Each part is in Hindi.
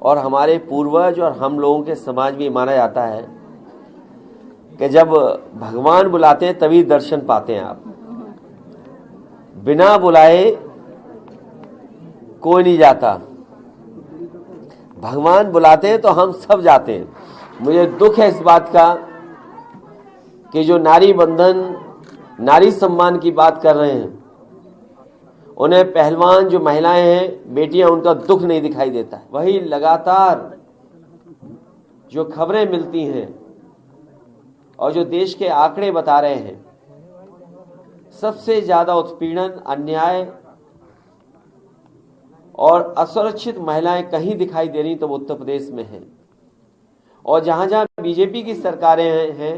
और हमारे पूर्वज और हम लोगों के समाज में माना जाता है कि जब भगवान बुलाते हैं तभी दर्शन पाते हैं आप। बिना बुलाए कोई नहीं जाता। भगवान बुलाते हैं तो हम सब जाते हैं। मुझे दुख है इस बात का कि जो नारी बंधन, नारी सम्मान की बात कर रहे हैं, उन्हें पहलवान जो महिलाएं हैं, बेटियां, उनका दुख नहीं दिखाई देता है। वही लगातार जो खबरें मिलती हैं और जो देश के आंकड़े बता रहे हैं, सबसे ज्यादा उत्पीड़न, अन्याय और असुरक्षित महिलाएं कहीं दिखाई दे रही तो वो उत्तर प्रदेश में है। और जहां जहां बीजेपी की सरकारें हैं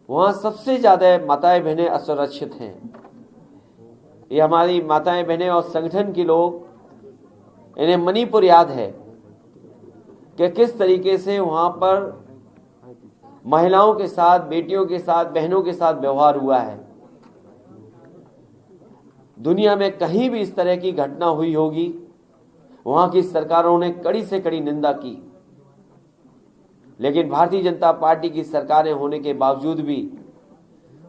वहां सबसे ज्यादा माताएं बहनें असुरक्षित हैं। ये हमारी माताएं बहनें और संगठन के लोग, इन्हें मणिपुर याद है कि किस तरीके से वहां पर महिलाओं के साथ, बेटियों के साथ, बहनों के साथ व्यवहार हुआ है। दुनिया में कहीं भी इस तरह की घटना हुई होगी, वहां की सरकारों ने कड़ी से कड़ी निंदा की, लेकिन भारतीय जनता पार्टी की सरकारें होने के बावजूद भी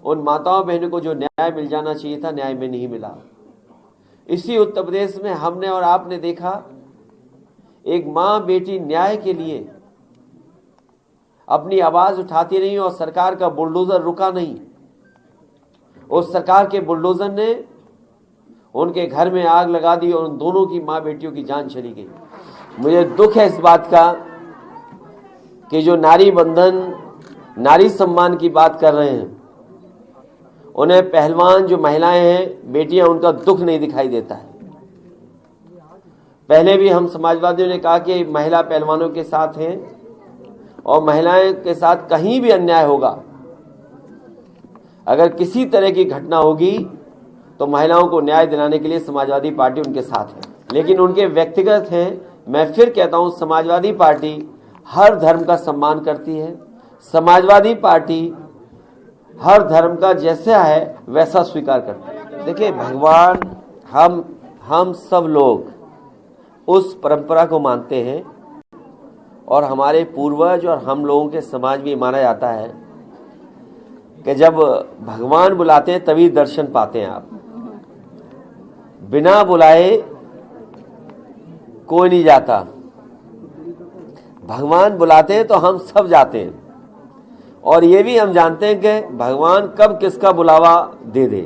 उन माताओं बहनों को जो न्याय मिल जाना चाहिए था, न्याय में नहीं मिला। इसी उत्तर प्रदेश में हमने और आपने देखा, एक मां बेटी न्याय के लिए अपनी आवाज उठाती रही और सरकार का बुलडोजर रुका नहीं। उस सरकार के बुलडोजर ने उनके घर में आग लगा दी और उन दोनों की मां बेटियों की जान चली गई। मुझे दुख है इस बात का कि जो नारी बंधन, नारी सम्मान की बात कर रहे हैं, उन्हें पहलवान जो महिलाएं हैं, बेटियां, उनका दुख नहीं दिखाई देता है। पहले भी हम समाजवादियों ने कहा कि महिला पहलवानों के साथ हैं और महिलाएं के साथ कहीं भी अन्याय होगा, अगर किसी तरह की घटना होगी तो महिलाओं को न्याय दिलाने के लिए समाजवादी पार्टी उनके साथ है। लेकिन उनके व्यक्तिगत हैं। मैं फिर कहता हूं, समाजवादी पार्टी हर धर्म का सम्मान करती है। समाजवादी पार्टी हर धर्म का जैसा है वैसा स्वीकार करती है। देखिए, भगवान, हम सब लोग उस परंपरा को मानते हैं और हमारे पूर्वज और हम लोगों के समाज में माना जाता है कि जब भगवान बुलाते हैं तभी दर्शन पाते हैं आप। बिना बुलाए कोई नहीं जाता। भगवान बुलाते हैं तो हम सब जाते हैं। और ये भी हम जानते हैं कि भगवान कब किसका बुलावा दे दे,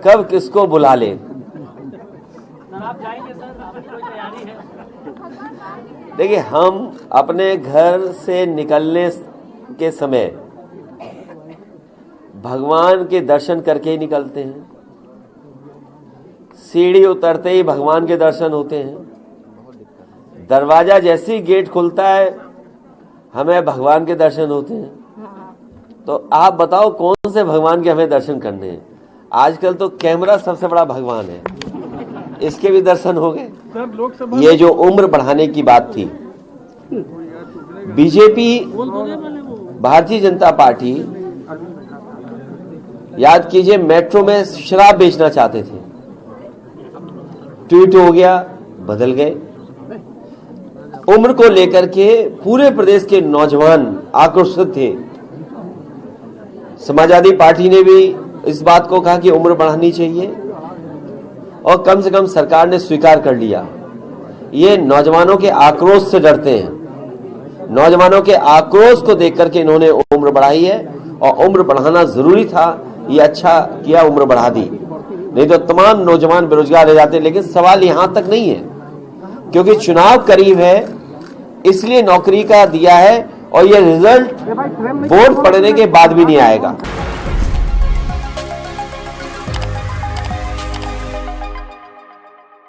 कब किसको बुला ले। आप जाएंगे सर, आपकी कोई तैयारी है? देखिए, हम अपने घर से निकलने के समय भगवान के दर्शन करके ही निकलते हैं। सीढ़ी उतरते ही भगवान के दर्शन होते हैं। दरवाजा जैसे ही गेट खुलता है हमें भगवान के दर्शन होते हैं। तो आप बताओ कौन से भगवान के हमें दर्शन करने हैं? आजकल तो कैमरा सबसे बड़ा भगवान है, इसके भी दर्शन हो गए। ये जो उम्र बढ़ाने की बात थी, बीजेपी, भारतीय जनता पार्टी, याद कीजिए, मेट्रो में शराब बेचना चाहते थे, ट्वीट हो गया, बदल गए। उम्र को लेकर के पूरे प्रदेश के नौजवान आक्रोशित थे। समाजवादी पार्टी ने भी इस बात को कहा कि उम्र बढ़ानी चाहिए और कम से कम सरकार ने स्वीकार कर लिया। ये नौजवानों के आक्रोश से डरते हैं। नौजवानों के आक्रोश को देख करके इन्होंने उम्र बढ़ाई है और उम्र बढ़ाना जरूरी था। ये अच्छा किया, उम्र बढ़ा दी, नहीं तो तमाम नौजवान बेरोजगार रह जाते। लेकिन सवाल यहां तक नहीं है, क्योंकि चुनाव करीब है, इसलिए नौकरी का दिया है और ये रिजल्ट वोट पड़ने के बाद भी नहीं आएगा।